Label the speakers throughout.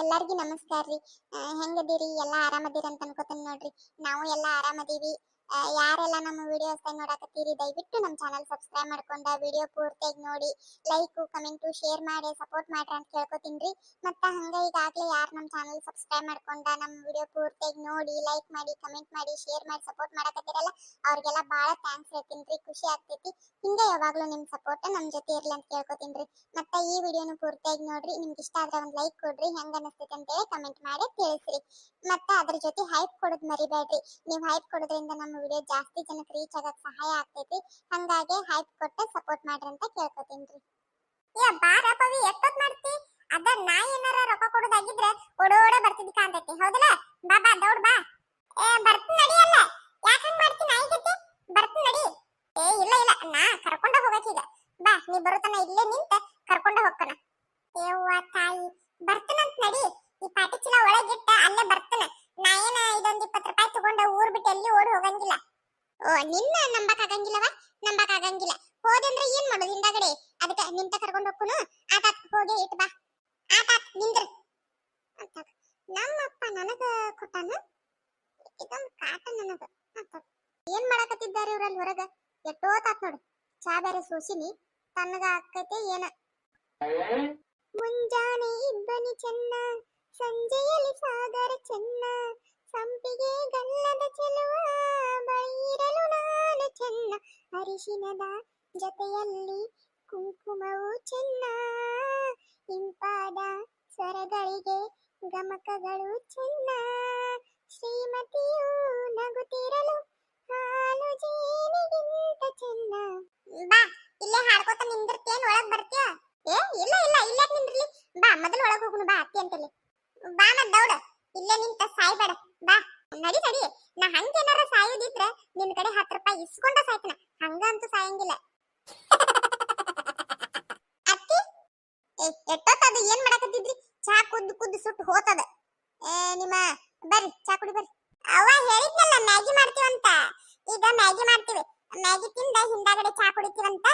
Speaker 1: ಎಲ್ಲರಿಗೂ ನಮಸ್ಕಾರ ರೀ. ಹೆಂಗದೀರಿ? ಎಲ್ಲಾ ಆರಾಮದೀರಿ ಅಂತ ಅನ್ಕೋತೀನಿ ನೋಡ್ರಿ. ನಾವು ಎಲ್ಲಾ ಆರಾಮದೀವಿ. ಯಾರೆಲ್ಲ ನಮ್ಮ ವಿಡಿಯೋಸ್ ನೋಡಾಕತ್ತೀರಿ ದಯವಿಟ್ಟು ನಮ್ಮ ಚಾನಲ್ ಸಬ್ಸ್ಕ್ರೈಬ್ ಮಾಡ್ಕೊಂಡ ವಿಡಿಯೋ ಪೂರ್ತಿಯಾಗಿ ನೋಡಿ ಲೈಕ್ ಕಮೆಂಟ್ ಶೇರ್ ಮಾಡಿ ಸಪೋರ್ಟ್ ಮಾಡ್ರಿ ಅಂತ ಕೇಳ್ಕೊತೀನಿ. ಮತ್ತ ಹಂಗ ಈಗಾಗಲೇ ಯಾರು ನಮ್ಮ ಚಾನಲ್ ಸಬ್ಸ್ಕ್ರೈಬ್ ಮಾಡ್ಕೊಂಡ ನಮ್ಮ ವಿಡಿಯೋ ಪೂರ್ತಿಯಾಗಿ ನೋಡಿ ಲೈಕ್ ಮಾಡಿ ಕಮೆಂಟ್ ಮಾಡಿ ಶೇರ್ ಮಾಡಿ ಸಪೋರ್ಟ್ ಮಾಡಕತ್ತೀರಲ್ಲ ಅವ್ರಿಗೆಲ್ಲ ಬಹಳ ಥ್ಯಾಂಕ್ಸ್ ಹೇಳ್ತೀನಿ. ಖುಷಿ ಆಗ್ತೈತಿ. ಹಿಂಗೆ ಯಾವಾಗ್ಲೂ ನಿಮ್ಮ ಸಪೋರ್ಟ್ ನಮ್ಮ ಜೊತೆ ಇರ್ಲಿ ಅಂತ ಕೇಳ್ಕೊತೀನಿ. ಮತ್ತೆ ಈ ವಿಡಿಯೋನ ಪೂರ್ತಿಯಾಗಿ ನೋಡ್ರಿ. ನಿಮ್ಗೆ ಇಷ್ಟ ಆದ್ರೆ ಒಂದು ಲೈಕ್ ಕೊಡ್ರಿ, ಹೆಂಗ ಅನಿಸ್ತೈತೆ ಅಂತ ಹೇಳಿ ಕಮೆಂಟ್ ಮಾಡಿ ತಿಳಿಸ್ರಿ. ಮತ್ತೆ ಅದ್ರ ಜೊತೆ ಹೈಪ್ ಕೊಡೋದು ಮರಿಬೇಡ್ರಿ. ನೀವು ಹೈಪ್ ಕೊಡೋದ್ರಿಂದ ನಮ್ಮ ವಿಡಿಯೋ ಜಾಸ್ತಿ ಜನಕ್ಕೆ ರೀಚ್ ಆಗಕ್ಕೆ ಸಹಾಯ ಆಗ್ತೈತಿ. ಹಂಗಾಗಿ ಹೈಪ್ ಕೊಟ್ಟು ಸಪೋರ್ಟ್ ಮಾಡ್ರಿ ಅಂತ ಕೇಳ್ಕೊತೀನಿ. ಏ ಬಾರ ಪವಿ, ಎಷ್ಟೊತ್ತು ಮಾಡ್ತಿ? ಅದ ನಾ ಏನಾರ ರೊಕ್ಕ ಕೊಡೋದಾಗಿದ್ರೆ ಓಡೋಡ ಬರ್ತಿದ್ದಿ ಕಾಂತೈತಿ, ಹೌದಲ್ಲ? ಬಾ ಬಾ ದೌಡ್ ಬಾ. ಬರ್ತೀನಿ ನಡಿ. ಅಲ್ಲ ಯಾಕೆ ಹಂಗ್ ಮಾಡ್ತೀನಿ? ನಾಯಿಗತಿ ಬರ್ತೀನಿ ನಡಿ. ಇಲ್ಲ ಇಲ್ಲ, ನಾ ಕರ್ಕೊಂಡ ಹೋಗಕೀಗ. ಬಾ, ನೀ ಬರುತ್ತಾನ ಇಲ್ಲೇ ನಿಂತ ಕರ್ಕೊಂಡ ಹೋಗ್ತಾನ. ಯವ್ವ ತಾಯಿ, ಬರ್ತನಂತ ನಡಿ. ಈ ಪಾಟಿ ಚೀಲ ಒಳಗಿಟ್ಟ ಅಲ್ಲೇ ಬರ್ತನ. ನಾ ಏನ ಇದೊಂದು 20 ರೂಪಾಯಿ ತಗೊಂಡ ಊರ್ ಬಿಟ್ಟು ಎಲ್ಲಿ ಓಡಿ ಹೋಗಂಗಿಲ್ಲ. ಓ, ನಿನ್ನ ನಂಬಕ್ ಆಗಂಗಿಲ್ಲವ? ನಂಬಕ್ ಆಗಂಗಿಲ್ಲ. ಹೋದಂದ್ರೆ ಏನ್ ಮಾಡೋದು ಹಿಂದಗಡೆ? ಅದಕ್ಕೆ ನಿಂತ ಕರ್ಕೊಂಡು ಹೋಗ್ಕೊನು. ಆತಾತ್ ಹೋಗಿ ಇಟ್ ಬಾ. ಆತಾತ್ ನಿಂದ್ರ. ನಮ್ಮಪ್ಪ ನನಗ ಕೊಟ್ಟಾನ ಇದೊಂದು ಕಾಟ ನನಗ. ಏನ್ ಮಾಡಕತ್ತಿದ್ದಾರೆ ಇವ್ರಲ್ಲಿ ಹೊರಗ? ಎಷ್ಟೋತಾತ್ ನೋಡು. ಚಾ ಬೇರೆ ಸೋಸಿನಿ, ತನ್ನಗ ಆಕೈತೆ ಏನ. ಮುಂಜಾನೆ ಇಬ್ಬನಿ ಚೆನ್ನ, ಸಂಜೆಯಲ್ಲಿ ಸಾಗರ ಚೆನ್ನ, ಸಂಪಿಗೆ ಗಲ್ಲದ ಚೆಲುವ ಬೈರಲು ನಾನು ಚೆನ್ನ, ಅರಿಶಿನದ ಜೊತೆಯಲ್ಲಿ ಕುಂಕುಮವು ಚೆನ್ನ, ಇಂಪಾದ ಸ್ವರಗಳಿಗೆ ಗಮಕಗಳು ಚೆನ್ನ, ಶ್ರೀಮತಿಯು ನಗುತ್ತಿರಲು ಹಾಲು ಜೇನಿಗಿಂತ ಚೆನ್ನ. ಬಾ, ಇಲ್ಲೇ ಹಾಡ್ಕೋತ ನಿಂದಿರ್ತೇನ್? ಒಳಗ್ ಬರ್ತೀಯ? ಇಲ್ಲ ಇಲ್ಲ, ಇಲ್ಲೇ ನಿಂದ್ರಲಿ. ಬಾ, ಮೊದಲು ಒಳಗ್ ಹೋಗುನು. ಬಾ ಅತ್ತಿ ಅಂತಲ್ಲಿ. ಬಾ ಮತ್ ದೌಡ. ಇಲ್ಲೇ ನಿಂತ ಸಾಯ್ಬೇಡ. ಬಾ ನಡಿ ನಡಿ. ನಾ ಹಂಗೇನಾರ ಸಾಯೋದಿದ್ರೆ ನಿನ್ ಕಡೆ 10 ರೂಪಾಯಿ ಇಸ್ಕೊಂಡ ಸಾಯ್ತನ. ಹಂಗಂತೂ ಸಾಯಂಗಿಲ್ಲ. ಅತ್ತಿ, ಎಷ್ಟೊತ್ತದು? ಏನ್ ಮಾಡಕತ್ತಿದ್ರಿ? ಚಾ ಕುದ್ದು ಕುದ್ದು ಸುಟ್ಟು ಹೋತದ. ನಿಮ್ಮ ಬರ್ರಿ ಚಾ ಕುಡಿ ಬರ್ರಿ. ಅವ್ವ ಹೇಳಿದ್ನಲ್ಲ ಮ್ಯಾಗಿ ಮಾಡ್ತೀವಂತ. ಈಗ ಮ್ಯಾಗಿ ಮಾಡ್ತೀವಿ. ಮ್ಯಾಗಿ ತಿಂದ ಹಿಂದಾಗಡೆ ಚಾ ಕುಡಿತೀವಂತ.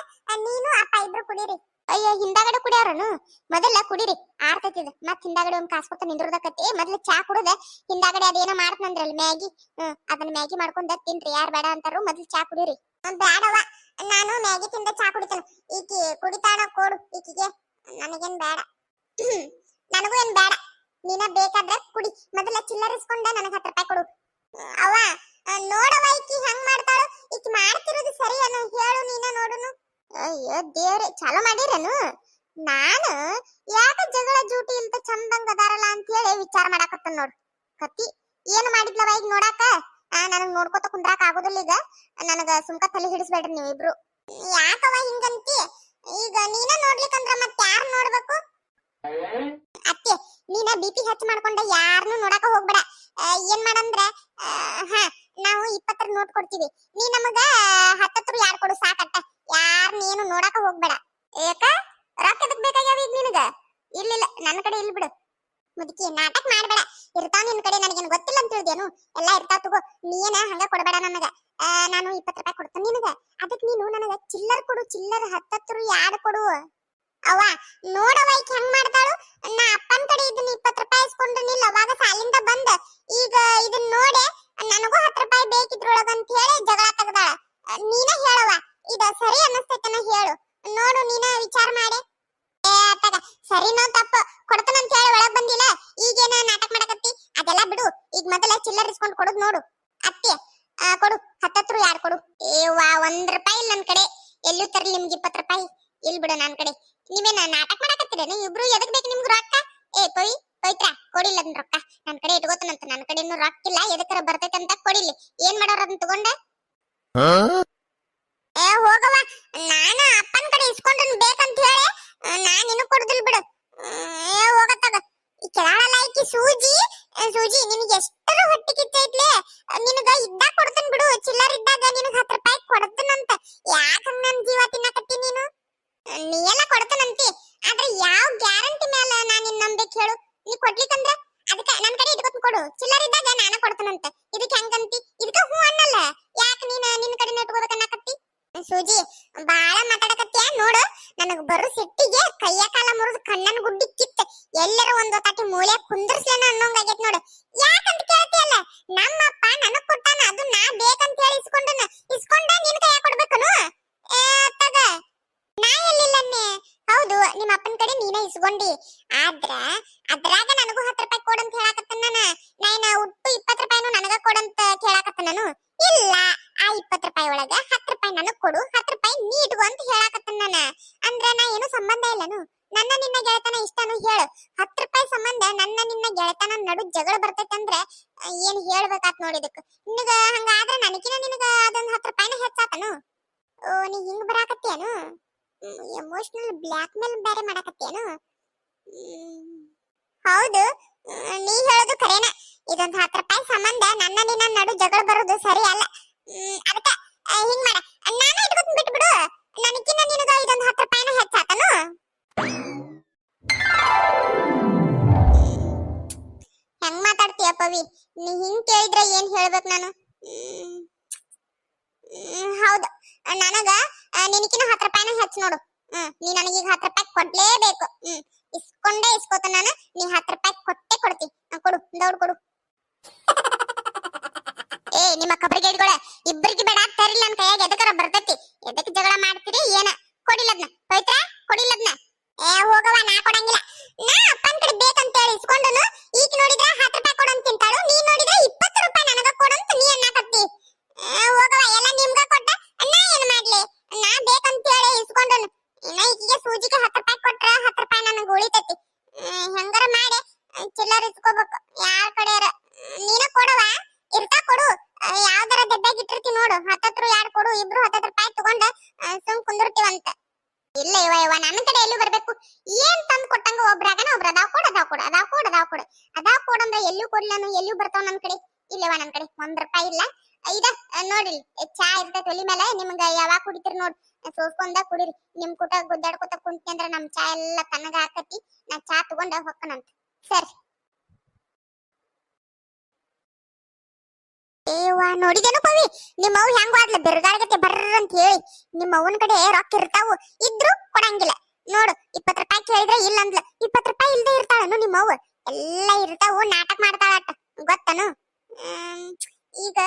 Speaker 1: ನೀನು ಅಪ್ಪ ಇಬ್ರು ಕುಡೀರಿ. ಅಯ್ಯೋ, ಹಿಂದಾಗಡೆ ಕುಡಿಯೋರನು? ಮೊದಲ ಕುಡೀರಿ, ಆರ್ತೈತಿದ. ಮತ್ ಹಿಂದಾಗಡೆ ಒಂದ್ ಕಾಸ್ಕೊತ ನಿಂದ್ರದಕತಿ. ಮೊದ್ಲು ಚಾ ಕುಡದ ಹಿಂದಾಗಡೆ ಅದೇನೋ ಮಾಡ್ತಂದ್ರಲ್ಲ ಮ್ಯಾಗಿ, ಅದನ್ನ ಮ್ಯಾಗಿ ಮಾಡ್ಕೊಂಡ ತಿನ್ರಿ. ಯಾರು ಬೇಡ ಅಂತಾರು. ಮೊದ್ಲು ಚಾ ಕುಡೀರಿ. ಬೇಡವ, ನಾನು ಮ್ಯಾಗಿ ತಿಂದ ಚಾ ಕುಡಿತೇನೆ. ಈಕಿ ಕುಡಿತಾಣ ಕೊಡು ಈಕಿಗೆ. ನನಗೇನ್ ಬೇಡ. ನನಗೂ ಏನ್ ಬೇಡ. ನೀನ ಬೇಕಾದ್ರೆ ಕುಡಿ. ಮೊದಲ ಚಿಲ್ಲರಿಸ್ಕೊಂಡ ನನಗೆ 10 ರೂಪಾಯಿ ಕೊಡು. ಅವ್ವ ನೋಡವ, ಈಕಿ ಹೆಂಗ್ ಮಾಡ್ತಾಳು? ಈಕಿ ಮಾಡ್ತಿರೋದು ಸರಿ ಅನು ಹೇಳು, ನೀನ ನೋಡುನು. ಅಯ್ಯೋ ದೇವ್ರೆ, ಚಾಲು ಮಾಡಿರೇನು? ನಾನು ಯಾಕ ಜಗಳ ಜೂಟಿ ಇಲ್ದ ಚಂದಂಗ ಅದಾರಲ್ಲ ಅಂತ ಹೇಳಿ ವಿಚಾರ ಮಾಡಾಕತ್ತ ನೋಡು. ಕತ್ತಿ ಏನು ಮಾಡಿದ್ಲವ ಈಗ ನೋಡಾಕ? ನನಗ್ ನೋಡ್ಕೋತ ಕುಂದ್ರಾಕ ಆಗೋದಿಲ್ಲ ಈಗ. ನನಗ ಸುಮ್ಕ ತಲೆ ಹಿಡಿಸ್ಬೇಡ್ರಿ ನೀವಿಬ್ರು. ಯಾಕವ ಹಿಂಗಂತಿ? ಈಗ ನೀನ ನೋಡ್ಲಿಕ್ಕಂದ್ರ ಮತ್ ಯಾರು ನೋಡ್ಬೇಕು? ಅತ್ತೆ, ನೀನ ಬಿಪಿ ಹೆಚ್ಚು ಮಾಡ್ಕೊಂಡ ಯಾರನ್ನು ನೋಡಾಕ ಹೋಗ್ಬೇಡ. ಏನ್ ಮಾಡಂದ್ರ, ನಾವು 20 ನೋಟ್ ಕೊಡ್ತೀವಿ. ನೀ ನಮಗ 10 ಯಾರು ಕೊಡು ಸಾಕಟ್ಟ. ಯಾರನ್ನೇನು ನೋಡಾಕ ಹೋಗ್ಬೇಡ. ಯಾಕ? ರೊಕ್ಕ ಎದಕ್ ಬೇಕಾಗ್ಯಾವ ಈಗ ನಿನಗ? ಇರ್ಲಿಲ್ಲ, ನನ್ನ ಕಡೆ ಇಲ್ಲಿ ಬಿಡು. ಮುದುಕಿ ನಾಟಕ ಮಾಡ್ಬೇಡ. ಇರ್ತಾವ ನಿನ್ ಕಡೆ, ನನಗೇನು ಗೊತ್ತಿಲ್ಲ ಅಂತ ತಿಳಿದೇನು? ಎಲ್ಲಾ ಇರ್ತಾವ ತಗೋ. ನೀನ ಹಂಗ ಕೊಡಬೇಡ ನನಗ. ನಾನು 20 ರೂಪಾಯಿ ಕೊಡ್ತೇನೆ ನಿನಗ. ಅದಕ್ಕೆ ನೀನು ನನಗ ಚಿಲ್ಲರ್ ಕೊಡು. ಚಿಲ್ಲರ್ 10 ಯಾರು ಕೊಡು. ಅವ್ವ ನೋಡವ ಈಕಿ ಹೆಂಗ್ ಮಾಡ್ತಾಳು. ನಾ ಅಪ್ಪನ ಕಡೆ ಇದನ್ನ 20 ರೂಪಾಯಿ ಇಸ್ಕೊಂಡ್ರನಿಲ್ಲ ಅವಾಗ ಸಾಲಿಂದ ಬಂದ. ಈಗ ಇದನ್ನ ನೋಡಿ ನನಗೂ 10 ರೂಪಾಯಿ ಬೇಕಿದ್ರೊಳಗ ಅಂತ ಹೇಳಿ ಜಗಳ ತೆಗ್ದಾಳ. ನೀನ ಹೇಳವ, ಇದ ಸರಿ ಅನ್ನಿಸ್ತೈತನ ಹೇಳು. ನೋಡು, ನೀನ ವಿಚಾರ ಮಾಡಿ. ಅತ್ತಗ ಸರಿನೋ ತಪ್ಪು ಕೊಡ್ತಾನಂತ ಹೇಳಿ ಒಳಗ್ ಬಂದಿಲ್ಲ. ಈಗೇನ ನಾಟಕ ಮಾಡಕತ್ತಿ? ಅದೆಲ್ಲ ಬಿಡು. ಈಗ ಮೊದಲ ಚಿಲ್ಲರ್ ಇಸ್ಕೊಂಡ್ ಕೊಡೋದು ನೋಡು. ಅತ್ತಿ ಕೊಡು. 10 ಯಾರು ಕೊಡು. ವಾ, 1 ರೂಪಾಯಿ ಇಲ್ಲ ನನ್ ಕಡೆ. ಎಲ್ಲೂ ತರಲಿ ನಿಮ್ಗೆ 20 ರೂಪಾಯಿ ಇಲ್ ಬಿಡು. ನನ್ ಕಡೆ ನೀವೇನ ನಾಟಕ ಮಾಡಕತ್ತೀರೇನು? ಇಬ್ರು ಎದಕ್ ಬೇಕು ನಿಮ್ಗೆ ರೊಕ್ಕ? ಪವಿತ್ರ ಕೊಡಿಲ್ಲ ಅದನ್ನ ರೊಕ್ಕ. ನನ್ ಕಡೆ ಇಟ್ಕೋತಾನಂತ. ನನ್ ಕಡೆನು ರೊಕ್ಕ ಇಲ್ಲ. ಎದಕ್ಕರ ಬರ್ತೈತೆ ಅಂತ ಕೊಡಿಲಿ. ಏನ್ ಮಾಡೋರ ಅದನ್ನ ತಗೊಂಡ? ಹೋಗವ, ನಾನ ಅಪ್ಪನ ಕಡೆ ಇಸ್ಕೊಂಡ್ರನ್ ಬೇಕಂತ ಹೇಳಿ ನಾನ್ ನಿನಗ್ ಕೊಡುದಿಲ್ ಬಿಡು. ಹೋಗತ್ತಾಗ. ಈ ಕೆಳಗಲ್ಲ ಈಕಿ ಸೂಜಿ. ನಿನಗೆ ಎಷ್ಟರ ಹೊಟ್ಟಿ ಕಿತ್ತೈತ್ಲೆ. ನಿನಗ ಇದ್ದಾಗ ಕೊಡ್ತೇನೆ ಬಿಡು. ಚಿಲ್ಲರ್ ಇದ್ದಾಗ ನಿನಗ 10 ರೂಪಾಯಿ ಕೊಡ್ತೇನಂತ. ಯಾಕ ನನ್ ಜೀವ ತಿನ್ನಕತ್ತಿ ನೀನು? ನೀ ಎಲ್ಲ ಕೊಡ್ತೇನಂತಿ, ಆದ್ರೆ ಯಾವ ಗ್ಯಾರಂಟಿ ಮೇಲೆ ನಾನು ನಿನ್ನ ನಂಬೇಕು ಹೇಳು? ನೀ ಕೊಡ್ಲಿಕ್ಕಂದ್ರ ಅದಕ್ಕೆ ನನ್ನ ಕಡೆ ಇಟ್ಕೊತ ಕೊಡು. ಚಿಲ್ಲರ್ ಇದ್ದಾಗ ನಾನು ಕೊಡ್ತೇನಂತ. ಇದಕ್ಕೆ ಹೆಂಗಂತಿ? ಇದಕ್ಕೆ ಹೂ ಅನ್ನಲ್ಲ. ಯಾಕೆ ನೀನು ನಿನ್ನ ಕಡೆ ಇಟ್ಕೋಬೇಕನ್ನಕತ್ತಿ? ಸೂಜಿ ಬಾಳ ಮಾತಾಡಕತ್ತೀಯ ನೋಡು. ನನಗ್ ಬರೋ ಸಿಟ್ಟಿಗೆ ಕೈಯ ಕಾಲ ಮುರಿದು ಕಣ್ಣನ್ ಗುಡ್ಡಿ ಕಿತ್ತ ಎಲ್ಲರ ಒಂದು ತಾಟಿ ಮೂಲೆ ಕುಂದ್ರಸ್ಲೇನ ಅನ್ನೋಂಗ್ ಆಗೈತ್ ನೋಡು. ಯಾಕಂತ ಕೇಳ್ತಿಯಲ್ಲ, ನಮ್ಮಪ್ಪ ನನಗ್ ಕೊಟ್ಟಾನ, ಅದು ನಾ ಬೇಕಂತ ಹೇಳಿ ಇಸ್ಕೊಂಡ ನಿನ್ ಕೈ ಕೊಡ್ಬೇಕನು? ತಗ, ನಾ ಎಲ್ಲಿಲ್ಲನ್ನೇ. ಹೌದು, ನಿಮ್ಮ ಅಪ್ಪನ ಕಡೆ ನೀನೇ ಇಸ್ಕೊಂಡಿ, ಆದ್ರ ಅದ್ರಾಗ ನನಗೂ 10 ರೂಪಾಯಿ ಕೊಡಂತ ಹೇಳಾಕತ್ತ. ನಾನು ಒಟ್ಟು 20 ರೂಪಾಯಿನೂ ನನಗ ಕೊಡಂತ ಕೇಳಾಕತ್ತ. ನಾನು ಇಲ್ಲ, ಆ 20 ರೂಪಾಯಿ ಒಳಗ 10 ರೂಪಾಯಿ ನನಗ್ ಕೊಡು, 10 ರೂಪಾಯಿ ನೀ ಇಟ್ಕೋ ಅಂತ ಹೇಳಾಕತ್ತ. ಅಂದ್ರ ನಾ ಏನು ಸಂಬಂಧ ಇಲ್ಲನು? ನನ್ನ ನಿನ್ನ ಗೆಳತನ ಇಷ್ಟನು ಹೇಳು. 10 ರೂಪಾಯಿ ಸಂಬಂಧ ನನ್ನ ನಿನ್ನ ಗೆಳತನ ನಡು ಜಗಳ ಬರ್ತೈತೆ ಅಂದ್ರೆ ಏನ್ ಹೇಳ್ಬೇಕಾತ್ ನೋಡಿದಕ್. ನಿನಗ ಹಂಗಾದ್ರ ನನಕಿನ ನಿನಗ ಅದೊಂದ್ 10 ರೂಪಾಯಿನ ಹೆಚ್ಚಾತನು? ಓ, ನೀ ಹಿಂಗ್ ಬರಾಕತ್ತೇನು? ಎಮೋಷನಲ್ ಬ್ಲಾಕ್ ಮೇಲ್ ಬೇರೆ ಮಾಡಾಕತ್ತೇನು? ಹೌದು, ನೀ ಹೇಳೋದು ಖರೇನ. ಇದೊಂದ್ 10 ರೂಪಾಯಿ ಸಂಬಂಧ ನನ್ನ ನಿನ್ನ ನಡು ಜಗಳ ಬರೋದು ಸರಿ ಅಲ್ಲ. ಅದಕ್ಕ ಹಿಂಗ್ ಮಾಡ, ನಾನು ಇಟ್ಕೊತ್ ಬಿಟ್ಬಿಡು. ನನಕಿನ್ನ ನಿನಗ ಇದೊಂದ್ 10 ರೂಪಾಯಿನ ಹೆಚ್ಚಾತನು? ಹೆಂಗ್ ಮಾತಾಡ್ತೀಯ ಪವಿ? ನೀ ಹಿಂಗ್ ಕೇಳಿದ್ರೆ ಏನ್ ಹೇಳ್ಬೇಕು ನಾನು? ಹೌದು, ನನಗ ನಿನಕಿನ 10 ರೂಪಾಯಿನ ಹೆಚ್ಚು ನೋಡು. ನೀ ನನಗೆ ಈಗ 10 ರೂಪಾಯಿ ಕೊಡ್ಲೇಬೇಕು. ಇಸ್ಕೊಂಡೇ ಇಸ್ಕೋತ ನಾನು. ನೀ 10 ರೂಪಾಯಿ ಕೊಟ್ಟೆ ಕೊಡ್ತಿ. ಕೊಡು, ದೌಡ್ ಕೊಡು. ಏ, ನಿಮ್ಮ ಕಬರಿಗೆ ಹಿಡ್ಕೊಳೆ, ಇಬ್ಬರಿಗೆ ಬೇಡ ತರಿಲ್ಲ ನನ್ನ ಕೈಯಾಗ. ಎದಕ್ಕರ ಬರ್ತೈತಿ? ಎದಕ್ಕೆ ಜಗಳ ಮಾಡ್ತೀರಿ ಏನ? ಕೊಡಿಲ್ಲದ್ನ ಪವಿತ್ರ, ಕೊಡಿಲ್ಲದ್ನ. ಹೋಗವ, ನಾ ಕೊಡಂಗಿಲ್ಲ. ನಾ ಅಪ್ಪನ ಕಡೆ ಬೇಕಂತ ಹೇಳಿ ಇಸ್ಕೊಂಡನು. ಈಗ ನೋಡಿದ್ರೆ 10 ರೂಪಾಯಿ ಕೊಡಂತ ತಿಂತಾಳು, ನೀ ನೋಡಿದ್ರೆ 20 ರೂಪಾಯಿ ನನಗ ಕೊಡಂತ ನೀ ಅನ್ನಕತ್ತಿ. ಹೋಗವ, ಎಲ್ಲ ನಿಮ್ಗ ಕೊಟ್ಟ ನಾ ಏನ್ ಮಾಡ್ಲಿ? ನಾ ಬೇಕಂತ ಹೇಳಿ ಇಸ್ಕೊಂಡನು. ಇನ್ನ ಈಗಿಗೆ ಸೂಜಿಗೆ 10 ರೂಪಾಯಿ ಕೊಟ್ರ 10 ರೂಪಾಯಿ ನನಗ ಉಳಿತೈತಿ. ಹೆಂಗಾರ ಮಾಡಿ ಚಿಲ್ಲರ್ ಇಸ್ಕೋಬೇಕು ಯಾರ ಕಡೆಯಾರ. ನೀನ ಕೊಡವ, ಇರ್ತಾ ಕೊಡು. ಯಾವ್ದಾರ ದೆಡ್ಡಾಗಿ ಇಟ್ಟಿರ್ತಿ ನೋಡು, 10 2 ಕೊಡು. ಇಬ್ರು 10 ರೂಪಾಯಿ ತಗೊಂಡ ಸುಮ್ ಕುಂದಿರ್ತೀವಂತ. ಇಲ್ಲ ಇವ ನನ್ನ ಕಡೆ ಎಲ್ಲಿ ಬರ್ಬೇಕು? ಏನ್ ತಂದ್ ಕೊಟ್ಟಂಗ ಒಬ್ರಾಗನ ಒಬ್ರ ಅದಾವ್ ಕೊಡ, ಅದಾವ್ ಕೊಡ, ಅದಾವ್ ಕೊಡ, ಅದಾವ್ ಕೊಡ, ಅದಾವ್ ಕೊಡ ಅಂದ್ರೆ ಎಲ್ಲೂ ಕೊಡ್ಲಾನು, ಎಲ್ಲೂ ಬರ್ತಾವ ನನ್ ಕಡೆ. ಇಲ್ಲವ, ನನ್ ಕಡೆ 1 ರೂಪಾಯಿ ಇಲ್ಲ. ಇದ ನೋಡ್ರಿ, ಚಾ ಇರ್ತೈತಿ ಒಲಿ ಮೇಲೆ. ನಿಮ್ಗ ಯಾವಾಗ ಕುಡಿತೀರಿ ನೋಡ್, ಸೋಸ್ಕೊಂಡ ಕುಡೀರಿ. ನಿಮ್ ಕೂಟ ಗುದ್ದಾಡ್ಕೊತ ಕುಂತಿ ಅಂದ್ರ ನಮ್ ಚಾ ಎಲ್ಲ ತನ್ನಗ ಹಾಕತಿ. ನಾ ಚಾ ತಗೊಂಡ ಹೊಕ್ಕನಂತ. ಸರಿ. ಏವಾ, ನೋಡಿದೇನು ಪವಿ? ನಿಮ್ಮ ಅವ್ ಹೆಂಗ್ ಆಡ್ಲ ಬೆರಗಾಡಗತ್ತೆ ಬರ್ರ ಅಂತ ಹೇಳಿ. ನಿಮ್ಮ ಅವನ ಕಡೆ ರೊಕ್ಕ ಇರ್ತಾವು, ಇದ್ರು ಕೊಡಂಗಿಲ್ಲ ನೋಡು. 20 ರೂಪಾಯಿ ಕೇಳಿದ್ರೆ ಇಲ್ಲ ಅಂದ್ಲ. 20 ರೂಪಾಯಿ ಇಲ್ದೇ ಇರ್ತಾಳನು ನಿಮ್ಮ ಅವ್ವ? ಎಲ್ಲ ಇರ್ತಾವು, ನಾಟಕ ಮಾಡ್ತಾಳಟ, ಗೊತ್ತನು? ಈಗ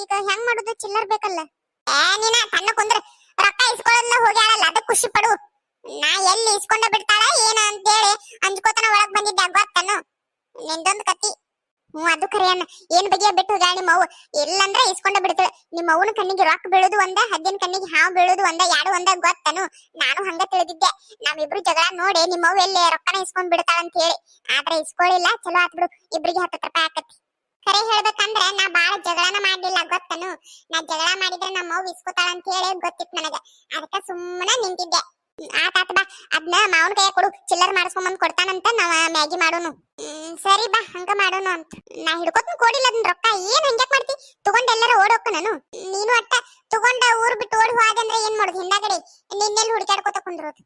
Speaker 1: ಈಗ ಹೆಂಗ್ ಮಾಡುದು? ಚಿಲ್ಲರ್ ಬೇಕಲ್ಲ. ನೀನ ತನ್ನ ಕುಂದ್ರ ರೊಕ್ಕ ಇಸ್ಕೊಳ್ಳೋದ್ನ ಹೋಗ್ಯಾಳಲ್ಲ, ಅದಕ್ಕೆ ಖುಷಿ ಪಡು. ನಾ ಎಲ್ಲಿ ಇಸ್ಕೊಂಡ ಬಿಡ್ತಾಳ ಏನ ಅಂತೇಳಿ ಅಂಜ್ಕೋತನ ಒಳಗ್ ಬಂದಿದ್ದೆ, ಗೊತ್ತನು? ನಿಂದೊಂದು ಕತಿ. ಅದು ಖರೇನ. ಏನ್ ಬಗೆಯ ಬಿಟ್ಟು ಹೋಗ್ಯಾಳ ನಿಮ್ಮ ಅವ್ವ. ಇಲ್ಲಂದ್ರ ಇಸ್ಕೊಂಡ ಬಿಡ್ತಾಳ. ನಿಮ್ಮ ಅವ್ವನ ಕಣ್ಣಿಗೆ ರೊಕ್ಕ ಬೀಳೋದು ಒಂದ, ಹದ್ದಿನ ಕಣ್ಣಿಗೆ ಹಾವು ಬೀಳೋದು ಒಂದ, ಎರಡು ಒಂದ, ಗೊತ್ತನು? ನಾನು ಹಂಗ ತಿಳಿದಿದ್ದೆ. ನಾವಿಬ್ರು ಜಗಳ ನೋಡಿ ನಿಮ್ಮ ಅವ್ವ ಎಲ್ಲಿ ರೊಕ್ಕನ ಇಸ್ಕೊಂಡ್ ಬಿಡ್ತಾಳ ಅಂತ ಹೇಳಿ. ಆದ್ರೆ ಇಸ್ಕೊಳ್ಳಿಲ್ಲ, ಚಲೋ ಆತ್ ಬಿಡು. ಇಬ್ರಿಗೆ 10 ರೂಪಾಯಿ ಆಕತಿ. ಖರೆ ಹೇಳ್ಬೇಕಂದ್ರ ನಾ ಬಾಳ ಜಗಳನ ಮಾಡ್ಲಿಲ್ಲ, ಗೊತ್ತನು? ನಾ ಜಗಳ ಮಾಡಿದ್ರೆ ನಮ್ಮ ಅವ್ವ ಇಸ್ಕೊತಾಳ ಅಂತ ಹೇಳಿ ಗೊತ್ತಿತ್ತು ನನಗ. ಅದಕ್ಕ ಸುಮ್ಮನೆ ನಿಂತಿದ್ದೆ. ಆತಾತ ಬಾ, ಅದ್ನ ಮಾವನ ಕೈಯ ಕೊಡು. ಚಿಲ್ಲರ್ ಮಾಡಿಸ್ಕೊಂಬಂದ್ ಕೊಡ್ತಾನಂತ, ನಾವ್ ಮ್ಯಾಗಿ ಮಾಡೋನು. ಸರಿ ಬಾ, ಹಂಗ ಮಾಡೋನು ಅಂತ. ನಾ ಹಿಡ್ಕೊತ್ ಕೊಡಿಲ್ಲ ಅದನ್ನ ರೊಕ್ಕ. ಏನ್ ಹಂಗ್ಯಾಕ್ ಮಾಡ್ತಿ? ತಗೊಂಡ್ ಎಲ್ಲಾರ ಓಡೋಕ ನಾನು. ನೀನು ಅಟ್ಟ ತಗೊಂಡ ಊರ್ ಬಿಟ್ಟು ಓಡಿ ಹೋದಂದ್ರೆ ಏನ್ ಮಾಡೋದು? ಹಿಂದಾಗಡೆ ನಿನ್ನೆಲ್ಲಿ ಹುಡುಕಾಡ್ಕೊತ ಕುಂದ್ರೋದು.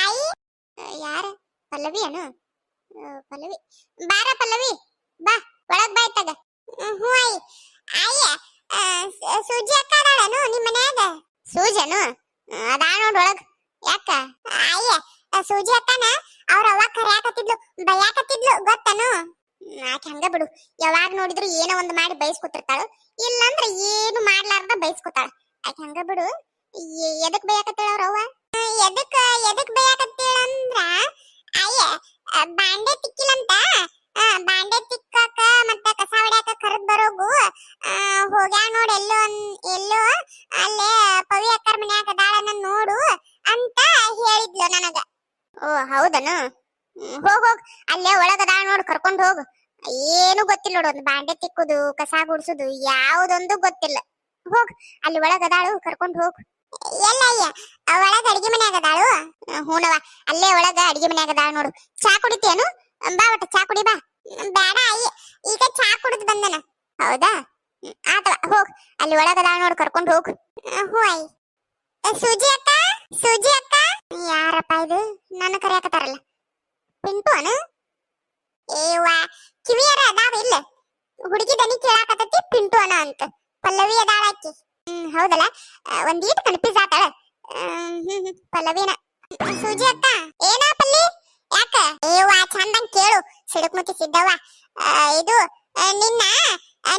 Speaker 1: ಆಯಿ, ಯಾರ? ಪಲ್ಲವಿ ಅನು? ಪಲ್ಲವಿ, ಬಾರ ಪಲ್ಲವಿ, ಬಾ ಒಳಗ್ ಬಾ ಇತ್ತಾಗ. ಹ್ಞೂ ಆಯಿ. ಸೂಜಿ ಅಕ್ಕ ಅದಾಳನು ನಿಮ್ ಮನ್ಯಾಗ? ಸೂಜನು ಅದಾ ನೋಡ್ ಒಳಗ್. ಯಾಕ? ಅಯ್ಯ, ಸೂಜಿ ಅಕ್ಕನ ಅವ್ರ ಅವ್ವ ಕರ್ಯಾಕತ್ತಿದ್ಲು, ಬೈಯಾಕತ್ತಿದ್ಲು, ಗೊತ್ತನು? ಆಕೆ ಹಂಗ ಬಿಡು, ಯಾವಾಗ ನೋಡಿದ್ರು ಏನೋ ಒಂದ್ ಮಾಡಿ ಬೈಸ್ಕೊತಿರ್ತಾಳು. ಇಲ್ಲಂದ್ರ ಏನು ಮಾಡ್ಲಾರ್ದ ಬೈಸ್ಕೊತಾಳ. ಆಕೆ ಹಂಗ ಬಿಡು. ಎದಕ್ ಬೈಯಾಕತ್ತೇಳ ಅವ್ರ ಅವ್ವ? ಎದಕ್ ಬೈಯಾಕತ್ತೇಳಂದ್ರ, ಅಯ್ಯ ಬಾಂಡೆ ತಿಕ್ಕಿಲಂತ. ಬಾಂಡೆ ತಿಕ್ಕಾಕ ಮತ್ತ ಕಸ ಹೊಡ್ಯಾಕ ಕರೆದ್ ಬರೋಗು ಹೋಗ್ಯಾ ನೋಡ್ ಎಲ್ಲೋ ಅಲ್ಲೇ ಪವಿ ಅಕ್ಕರ ಮನ್ಯಾಗ ಅದಾಳನ್ನ ನೋಡು ಅಂತ ಹೇಳಿದ್ಲು ನನಗ. ಓ ಹೌದನು? ಹೋಗ್ ಅಲ್ಲೇ ಒಳಗದಾಳ ನೋಡು, ಕರ್ಕೊಂಡ್ ಹೋಗು. ಏನು ಗೊತ್ತಿಲ್ಲ ನೋಡು, ಒಂದು ಬಾಂಡೆ ತಿಕ್ಕುದು ಕಸ ಗುಡ್ಸುದು ಯಾವುದೊಂದು ಗೊತ್ತಿಲ್ಲ. ಹೋಗ್ ಅಲ್ಲಿ ಒಳಗದಾಳು, ಕರ್ಕೊಂಡ್ ಹೋಗು. ಎಲ್ಲ ಅಯ್ಯ ಒಳಗ ಅಡಿಗೆ ಮನ್ಯಾಗ ಅದಾಳು? ಹೂನವ, ಅಲ್ಲೇ ಒಳಗ ಅಡಿಗೆ ಮನ್ಯಾಗ ಅದಾಳ ನೋಡು. ಚಾ ಕುಡಿತೇನು? ಬಾ ಒಟ್ಟ ಚಾ ಕುಡಿ ಬಾ. ಬೇಡ ಅಯ್ಯ, ಈಗ ಚಾ ಕುಡಿದ್ ಬಂದನ. ಹೌದಾ? ಆತವ, ಹೋಗ್ ಅಲ್ಲಿ ಒಳಗದಾಳ ನೋಡು, ಕರ್ಕೊಂಡ್ ಹೋಗು. ಹ್ಞೂ ಅಯ್ಯ. ಸೂಜಿ ಅಕ್ಕ, ಸೂಜಿ ಅಕ್ಕ. ಯಾರಪ್ಪ ಇದು? ನನ್ನ ಕರೆಯಾಕತ್ತಾರಲ್ಲ. ಪಿಂಟು ಅನು? ಏವಾ, ಕಿವಿಯಾರ ಅದಾವ ಇಲ್ಲ? ಹುಡುಗಿ ದನಿ ಕೇಳಾಕತ್ತೈತಿ, ಪಿಂಟು ಅನ ಅಂತ. ಪಲ್ಲವಿ ಅದಾಳ ಆಕಿ. ಹೌದಲ್ಲ, ಒಂದೀಟ್ ಕನ್ಫ್ಯೂಸ್ ಆತಾಳ. ಪಲ್ಲವಿನ ಸೂಜಿ ಅಕ್ಕ ಏನಾಪಲ್ಲಿ ಯಾಕ ಏವ್ವ ಚಂದಂಗ್ ಕೇಳು ಸಿಡಕ್ ಮುಚ್ಚಿ ಸಿದ್ದವ್ವ ಇದು ನಿನ್ನ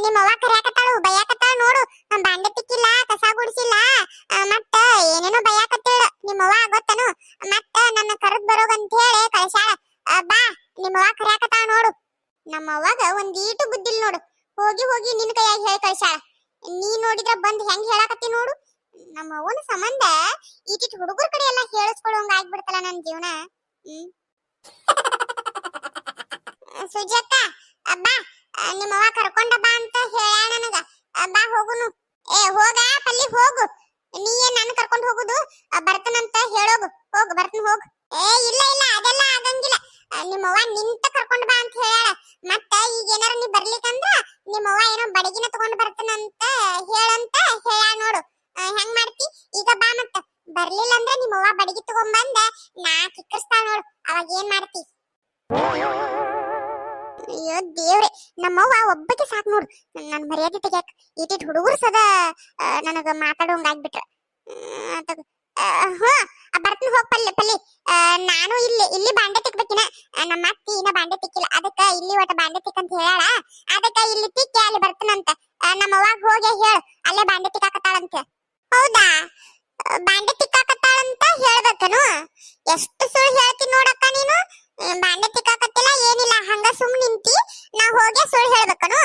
Speaker 1: ನಿಮ್ಮ ಅವ್ವ ಕರ್ಯಾಕತ್ತಾಳು ಬೈಯಾಕತ್ತಾಳ ನೋಡು ಬಾಂಡೆ ತಿಕ್ಕಿಲ್ಲ ಕಸ ಗುಡಿಸಿಲ್ಲ ಮತ್ತ ಏನೇನೋ ಬೈಯಾಕತ್ತೇಳ ನಿಮ್ಮ ಅವ್ವ ಗೊತ್ತನು ಮತ್ತ ನನ್ನ ಕರೆದ್ ಬರೋಗಂತ ಹೇಳಿ ಕಳ್ಸ್ಯಾಳ ಬಾ ನಿಮ್ಮ ಅವ್ವ ಕರ್ಯಾಕತ್ತಾಳ ನೋಡು ನಮ್ಮ ಅವ್ವಾಗ ಒಂದೀಟು ಬುದ್ಧಿಲ್ ನೋಡು ಹೋಗಿ ಹೋಗಿ ನಿನ್ ಕೈಯಾಗ ಹೇಳಿ ಕಳ್ಸ್ಯಾಳ ನೀ ನೋಡಿದ್ರ ಬಂದ್ ಹೆಂಗ್ ಹೇಳಾಕತ್ತಿ ನೋಡು ನಮ್ಮ ಅವನ ಸಂಬಂಧ ಈಟಿಟ್ ಹುಡುಗರ ಕಡೆ ಎಲ್ಲ ಹೇಳಿಸ್ಕೊಳ್ಳೋಂಗ ಆಗ್ಬಿಡ್ತಲ್ಲ ನನ್ನ ಜೀವನ ಸುಜಕ್ಕ ಬಾ ನಿಮ್ಮ ಅವ್ವ ಕರ್ಕೊಂಡ ಬಾ ಅಂತ ಹೇಳ್ಯಾಳ ನನಗ ಬಾ ಹೋಗುನು ಹೋಗ ಪಲ್ಲಿ ಹೋಗು ನೀ ಏನ್ ನನ್ನ ಕರ್ಕೊಂಡ್ ಹೋಗುದು ಬರ್ತನಂತ ಹೇಳೋಗು ಹೋಗು ಬರ್ತನ ಹೋಗು ಇಲ್ಲ ಇಲ್ಲ ಅದೆಲ್ಲ ಆಗಂಗಿಲ್ಲ ನಿಮ್ಮ ಅವ್ವ ನಿಂತ ಕರ್ಕೊಂಡ್ ಬಾ ಅಂತ ಹೇಳ್ಯಾಳ ಮತ್ತ ಈಗ ಏನಾರ ನೀ ಬರ್ಲಿಕ್ಕಂದ್ರ ನಿಮ್ಮ ಅವ್ವ ಏನೋ ಬಡಗಿನ ತಗೊಂಡ್ ಬರ್ತನಂತ ಹೇಳಂತ ಹೇಳ್ಯಾಳ ನೋಡು ಹೆಂಗ್ ಮಾಡ್ತಿ ಈಗ ಬಾ ಮತ್ತ ಬರ್ಲಿಲ್ಲ ಅಂದ್ರೆ ನಿಮ್ಮ ಅವ್ವ ಬಡಗಿ ತಗೊಂಡ್ ಬಂದ ನಾ ಕಿಕ್ಕರ್ಸ್ತಾಳ ನೋಡು ಅವಾಗ ಏನ್ ಮಾಡ್ತಿ ಅಯ್ಯೋ ದೇವ್ರೆ ನಮ್ಮವ್ವ ಒಬ್ಬಕ್ಕೆ ಸಾಕು ನೋಡು ನನ್ ಮರ್ಯಾದೆ ತೆಗ್ಯಾಕ ಇಟ್ಟಿಟ್ ಹುಡುಗರು ಸದಾ ನನಗ ಮಾತಾಡೋಂಗ ಆಗ್ಬಿಟ್ರ ಬರ್ತನ ಹೋಗ್ ಪಲ್ಲೆ ಪಲ್ಲಿ ನಾನು ಇಲ್ಲಿ ಬಾಂಡೆ ತಿಕ್ಬೇಕಿನ ನಮ್ಮ ಅತ್ತಿ ಇನ್ನ ಬಾಂಡೆ ತಿಕ್ಕಿಲ್ಲ ಅದಕ್ಕ ಇಲ್ಲಿ ಒಟ್ಟ ಬಾಂಡೆ ತಿಕ್ಕಂತ ಹೇಳ್ಯಾಳ ಅದಕ್ಕ ಇಲ್ಲಿ ತಿಕ್ಕಿ ಅಲ್ಲಿ ಬರ್ತನಂತ ನಮ್ಮ ಅವ್ವಾಗ ಹೋಗಿ ಹೇಳ ಅಲ್ಲೇ ಬಾಂಡೆ ತಿಕ್ಕಾಕತ್ತಾಳಂತ ಹೌದಾ ಬಾಂಡೆ ತಿಕ್ಕಾಕತ್ತಾಳಂತ ಹೇಳ್ಬೇಕನು ಎಷ್ಟು ಸುಳ್ಳು ಹೇಳ್ತೀನಿ ನೋಡಕ್ಕ ನೀನು ಬಾಂಡೆ ತಿಕ್ಕಾಕತ್ತಿಲ್ಲ ಏನಿಲ್ಲ ಹಂಗ ಸುಮ್ ನಿಂತಿ ನಾ ಹೋಗಿ ಸುಳ್ಳು ಹೇಳ್ಬೇಕನು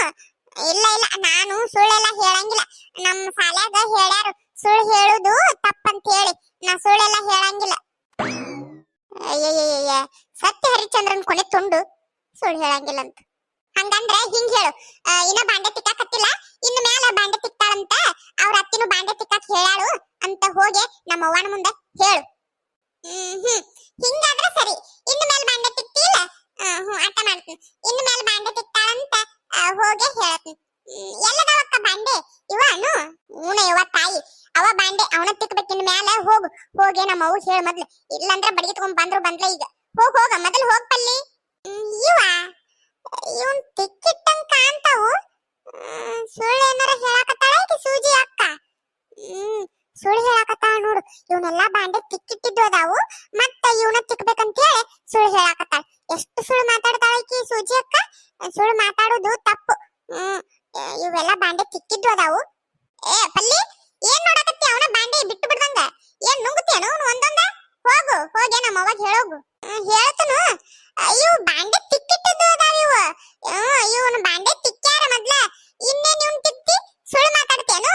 Speaker 1: ಇಲ್ಲ ಇಲ್ಲ ನಾನು ಸುಳ್ಳೆಲ್ಲ ಹೇಳಂಗಿಲ್ಲ ನಮ್ಮ ಶಾಲ್ಯಾಗ ಹೇಳ್ಯಾರು ಸುಳ್ಳು ಹೇಳುದು ತಪ್ಪಂತ ಹೇಳಿ ನಾ ಸುಳ್ಳೆಲ್ಲ ಹೇಳಂಗಿಲ್ಲ ಅಯ್ಯಯ್ಯಯ್ಯ ಸತ್ಯ ಹರಿಚಂದ್ರನ್ ಕೊನೆ ತುಂಡು ಸುಳ್ಳು ಹೇಳಂಗಿಲ್ಲ ಅಂತ ಹಂಗಂದ್ರೆ ಹಿಂಗ್ ಹೇಳು ಇನ್ನ ಬಾಂಡೆ ತಿಕ್ಕಾಕತ್ತಿಲ್ಲ ಇನ್ನು ಮೇಲೆ ಬಾಂಡೆ ತಿಕ್ತಾಳಂತ ಅವ್ರ ಅತ್ತಿನೂ ಬಾಂಡೆ ತಿಕ್ಕಾಕ್ ಹೇಳ್ಯಾಳು ಅಂತ ಹೋಗಿ ನಮ್ಮ ಅವ್ವನ ಮುಂದೆ ಹೇಳು ಹಿಂಗಾದ್ರೆ ಸರಿ ಇನ್ನು ಮೇಲೆ ಬಾಂಡೆ ತಿಕ್ತಿಲ್ಲ ಅರ್ಥ ಮಾಡ್ತೀನಿ ಇನ್ನು ಮೇಲೆ ಬಾಂಡೆ ತಿಕ್ತಾಳಂತ ಹೋಗಿ ಹೇಳ್ತೀನಿ ಎಲ್ಲದವಕ್ಕ ಬಾಂಡೆ ಇವನು ಊನ ಇವ ತಾಯಿ ಅವ ಬಾಂಡೆ ಅವನ ತಿಕ್ಬೇಕಿನ ಮ್ಯಾಲ ಹೋಗು ಹೋಗಿ ನಮ್ಮ ಅವ್ವ ಹೇಳ ಮೊದ್ಲು ಇಲ್ಲಂದ್ರ ಬಡಗಿ ತಗೊಂಡ್ ಬಂದ್ಲ ಈಗ ಹೋಗ ಮೊದಲು ಹೋಗ್ ಪಲ್ಲಿ ಇವ ಇವನ್ ತಿಕ್ಕಿಟ್ಟಂಗ್ ಕಾಣ್ತಾವು ಸುಳ್ಳು ಏನಾರ ಹೇಳಾಕತ್ತಾಳ ಐತಿ ಸೂಜಿ ಅಕ್ಕ ಸುಳ್ಳು ಹೇಳಾಕತ್ತಾಳ ನೋಡು ಇವನೆಲ್ಲಾ ಬಾಂಡೆ ತಿಕ್ಕಿಟ್ಟಿದ್ದು ಅದಾವು ಮತ್ತ ಇವನ ತಿಕ್ಬೇಕಂತ ಹೇಳಿ ಸುಳ್ಳು ಹೇಳಾಕತ್ತಾಳ ಎಷ್ಟು ಸುಳ್ಳು ಮಾತಾಡ್ತಾಳ ಐಕಿ ಸೂಜಿ ಅಕ್ಕ ಸುಳ್ಳು ಮಾತಾಡೋದು ತಪ್ಪು ಇವೆಲ್ಲ ಬಾಂಡೆ ತಿಕ್ಕಿದ್ದು ಅದಾವು ಪಲ್ಲಿ ಏನ್ ನೋಡಕತ್ತಿ ಅವನ ಬಾಂಡೆ ಬಿಟ್ಟು ಬಿಡ್ದಂಗ ಏನ್ ನುಂಗುತ್ತೇನು ಒಂದೊಂದ ಹೋಗು ಹೋಗಿ ನಮ್ಮ ಅವಾಗ ಹೇಳೋಗು ಹೇಳ್ತನು ಇವು ಬಾಂಡೆ ತಿಕ್ಕಿಟ್ಟಿದ್ದು ಅದಾವ ಇವನು ಬಾಂಡೆ ತಿಕ್ಕ್ಯಾರ ಮೊದ್ಲ ಇನ್ನೇನ್ ಇವನ್ ತಿಕ್ತಿ ಸುಳ್ಳು ಮಾತಾಡ್ತೇನು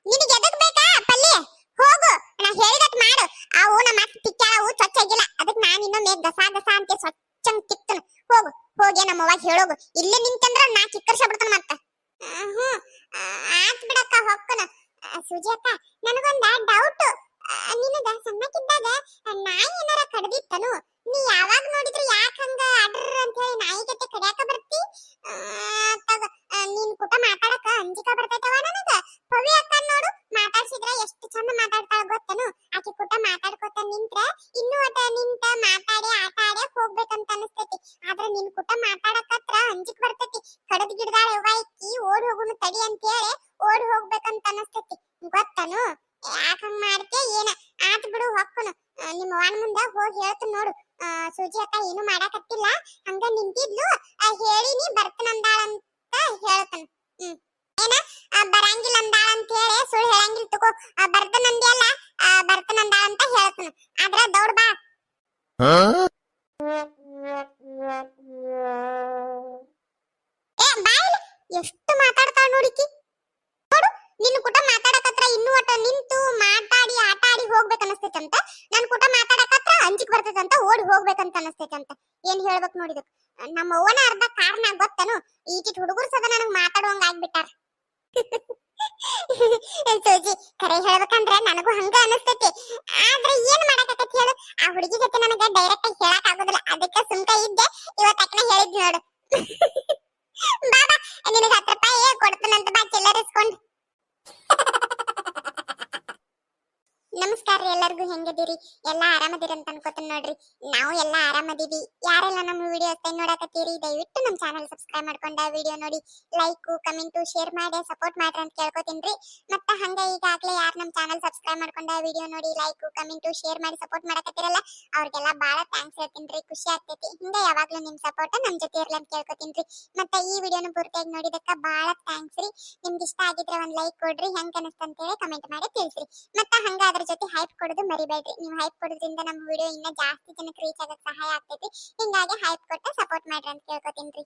Speaker 1: ನಿನಗೆ ಎದಕ್ ಬೇಕಾ ಪಲ್ಲಿ ಹೋಗು ನಾ ಹೇಳಿದಟ್ ಮಾಡು ಅವು ನಮ್ಮ ಅಕ್ಕ ತಿಕ್ಕ್ಯಾವು ಚೊಚ್ಚಾಗಿಲ್ಲ ಅದಕ್ಕೆ ನಾನು ಇನ್ನೊಮ್ಮೆ ಗಸಾ ಗಸಾ ಅಂತ ಸ್ವಚ್ಛಂಗ್ ತಿಕ್ತನು ಹೋಗು ಹೋಗಿ ನಮ್ಮ ಅವಾಗ ಹೇಳೋಗು ಇಲ್ಲೇ ನಿಂತಂದ್ರ ನಾ ಕಿಕ್ಕರ್ಸ ಬಿಡ್ತಾನ ಮತ್ತ ಆತ್ ಬಿಡಕ್ಕ ಹೊಕ್ಕನ ಸುಜಿ ಅಕ್ಕ ನನಗೊಂದ ಡೌಟ್ ನಿನಗ ಸಣ್ಣಕ್ಕಿದ್ದಾಗ ನಾಯಿ ಏನಾರ ಕಡ್ದಿತ್ತನು ನೀ ಯಾವಾಗ ನೋಡಿದ್ರು ಯಾಕ ಹಂಗ ಅಡ್ರ ಅಂತ ಹೇಳಿ ನಾಯಿ ಜೊತೆ ಕಡ್ಯಾಕ ಬರ್ತಿ ನೀನ್ ಕೂಟ ಮಾತಾಡಕ ಅಂಜಿಕ ಬರ್ತೈತವ ನನಗ ಪವಿ ಅಕ್ಕ ನೋಡು ಮಾತಾಡ್ಸಿದ್ರ ಎಷ್ಟು ಚಂದ ಮಾತಾಡ್ತಾಳ ಗೊತ್ತನು ಆಕಿ ಕೂಟ ಮಾತಾಡ್ಕೋತ ನಿಂತ್ರ ಇನ್ನೂ ಅಟ ನಿಂತ ಮಾತಾಡಿ ಆಟ ಆಡಿ ಹೋಗ್ಬೇಕಂತ ಅನಿಸ್ತೈತಿ ಆದ್ರ ನಿನ್ ಕೂಟ ಮಾತಾಡಕತ್ರ ಅಂಜಿಕ್ ಬರ್ತೈತಿ ಕಡದ್ ಗಿಡದಾಳ ಯವ್ವಾಯ್ಕಿ ಓಡಿ ಹೋಗುನು ತಡಿ ಅಂತ ಹೇಳಿ ಓಡಿ ಹೋಗ್ಬೇಕಂತ ಅನಿಸ್ತೈತಿ ಗೊತ್ತನು ಯಾಕ ಹಂಗ ಮಾಡ್ತೆ ಏನ ಆತ್ ಬಿಡು ಹೊಕ್ಕನು ನಿಮ್ಮ ಅವನ ಮುಂದ ಹೋಗಿ ಹೇಳ್ತೀನಿ ನೋಡು ಸೂಜಿ ಅಕ್ಕ ಏನು ಮಾಡಾಕತ್ತಿಲ್ಲ ಹಂಗ ನಿಂತಿದ್ಲು ಹೇಳಿನಿ ಬರ್ತನಂದಾಳಂತ ಹೇಳ್ತಾನ ಏನ ಬರಂಗಿಲ್ಲ ಅಂದಾಳ ಅಂತ ಹೇಳಿ ಸುಳ್ಳು ಹೇಳಂಗಿಲ್ಲ ತಗೋ ಬರ್ತನಂದಿಯಲ್ಲ ಬರ್ತನಂದಾಳ ಅಂತ ಹೇಳ್ತಾನ ಆದ್ರ ದೌಡ್ ಬಾ ಬಾಯಿಲ್ ಎಷ್ಟು ಮಾತಾಡ್ತಾಳ ನೋಡಿಕಿ ನೋಡು ನಿನ್ನ ಕೂಟ ಮಾತಾಡಕತ್ರ ಇನ್ನೂ ಒಟ್ಟ ನಿಂತು ಮಾತಾಡಿ ಆಟ ಆಡಿ ಹೋಗ್ಬೇಕು ಅನಸ್ತೈತಂತ ನನ್ ಕೂಟ ಮಾತಾಡಕತ್ರ ಅಂಜಿಕ್ ಬರ್ತೈತಂತ ಓಡಿ ಹೋಗ್ಬೇಕಂತ ಅನಸ್ತೈತಂತ ಏನ್ ಹೇಳ್ಬೇಕು ನೋಡಿದಕ್ ನಮ್ಮ ಅವ್ವನ ಅರ್ಧ ಕಾರಣ ಗೊತ್ತನು ಈಟಿಟ್ ಹುಡುಗರು ಸದ ನನಗ್ ಮಾತಾಡುವಂಗ ಆಗ್ಬಿಟ್ಟಾರ ಸೋಜಿ ಕರೆ ಹೇಳ್ಬೇಕಂದ್ರ ನನಗೂ ಹಂಗ ಅನಸ್ತೈತಿ ಆದ್ರೆ ಏನ್ ಮಾಡಕತ್ತೈತಿ ಹೇಳು ಆ ಹುಡುಗಿ ಜೊತೆ ನನಗ ಡೈರೆಕ್ಟ್ ಆಗಿ ಹೇಳಕ್ ಆಗೋದಿಲ್ಲ ಅದಕ್ಕೆ ಸುಮ್ಕ ಇದ್ದೆ ಇವತ್ತಕ್ಕನ ಹೇಳಿದ್ ನೋಡು ಬಾಬಾ ನಿನಗೆ 10 ರೂಪಾಯಿ ಕೊಡ್ತಾನಂತ ಬಾ ಚಿಲ್ಲರಿಸ್ಕೊಂಡು ನಮಸ್ಕಾರ ಎಲ್ಲರಿಗೂ ಹೆಂಗಿದ್ದೀರಿ ಎಲ್ಲಾ ಆರಾಮದಿರಿ ಅಂತ ಅನ್ಕೋತೀನಿ ನೋಡ್ರಿ. ನಾವು ಎಲ್ಲಾ ಆರಾಮದೀವಿ. ಯಾರೆಲ್ಲ ನಮ್ಮ ವಿಡಿಯೋಸ್ ನೋಡಕತ್ತೀರಿ ದಯವಿಟ್ಟು ನಮ್ಮ ಚಾನೆಲ್ ಸಬ್ಸ್ಕ್ರೈಬ್ ಮಾಡ್ಕೊಂಡ ವಿಡಿಯೋ ನೋಡಿ ಲೈಕ್ ಕಮೆಂಟ್ ಶೇರ್ ಮಾಡಿ ಸಪೋರ್ಟ್ ಮಾಡ್ರಿ ಅಂತ ಕೇಳ್ಕೊತೀನ್ರಿ. ಮತ್ತ ಹಂಗ ಈಗಾಗಲೇ ಯಾರು ನಮ್ಮ ಚಾನೆಲ್ ಸಬ್ಸ್ಕ್ರೈಬ್ ಮಾಡ್ಕೊಂಡ ವಿಡಿಯೋ ನೋಡಿ ಲೈಕ್ ಕಮೆಂಟ್ ಶೇರ್ ಮಾಡಿ ಸಪೋರ್ಟ್ ಮಾಡಕತ್ತೀರಲ್ಲ ಅವ್ರಿಗೆಲ್ಲ ಬಾಳ ಥ್ಯಾಂಕ್ಸ್ ಹೇಳ್ತೀನ್ರಿ. ಖುಷಿ ಆಗ್ತೈತಿ. ಹಿಂಗ ಯಾವಾಗ್ಲೂ ನಿಮ್ ಸಪೋರ್ಟ್ ನಮ್ ಜೊತೆ ಇರ್ಲಿ ಅಂತ ಕೇಳ್ಕೊತೀನ್ರಿ. ಮತ್ತ ಈ ವಿಡಿಯೋನ ಪೂರ್ತಿಯಾಗಿ ನೋಡಿದಕ್ಕ ಬಾಳ ಥ್ಯಾಂಕ್ಸ್ ರೀ. ನಿಮ್ಗೆ ಇಷ್ಟ ಆಗಿದ್ರೆ ಒಂದ್ ಲೈಕ್ ಕೊಡ್ರಿ. ಹೆಂಗ್ ಅನಿಸ್ತ ಅಂತ ಹೇಳಿ ಕಮೆಂಟ್ ಮಾಡಿ ತಿಳಿಸ್ರಿ. ಮತ್ತ ಹಂಗ ಅದ್ರ ಜೊತೆ ಹೈಪ್ ಕೊಡೋದು ಮರಿಬೇಡ್ರಿ. ನೀವು ಹೈಪ್ ಕೊಡೋದ್ರಿಂದ ನಮ್ಮ ವಿಡಿಯೋ ಇನ್ನ ಜಾಸ್ತಿ ಜನಕ್ಕೆ ರೀಚ್ ಆಗಕ್ಕೆ ಸಹಾಯ ಆಗ್ತೈತಿ. ಹಿಂಗಾಗಿ ಹೈಪ್ ಕೊಟ್ಟು ಸಪೋರ್ಟ್ ಮಾಡ್ರಿ ಅಂತ ಕೇಳ್ಕೊತೀನ್ರಿ.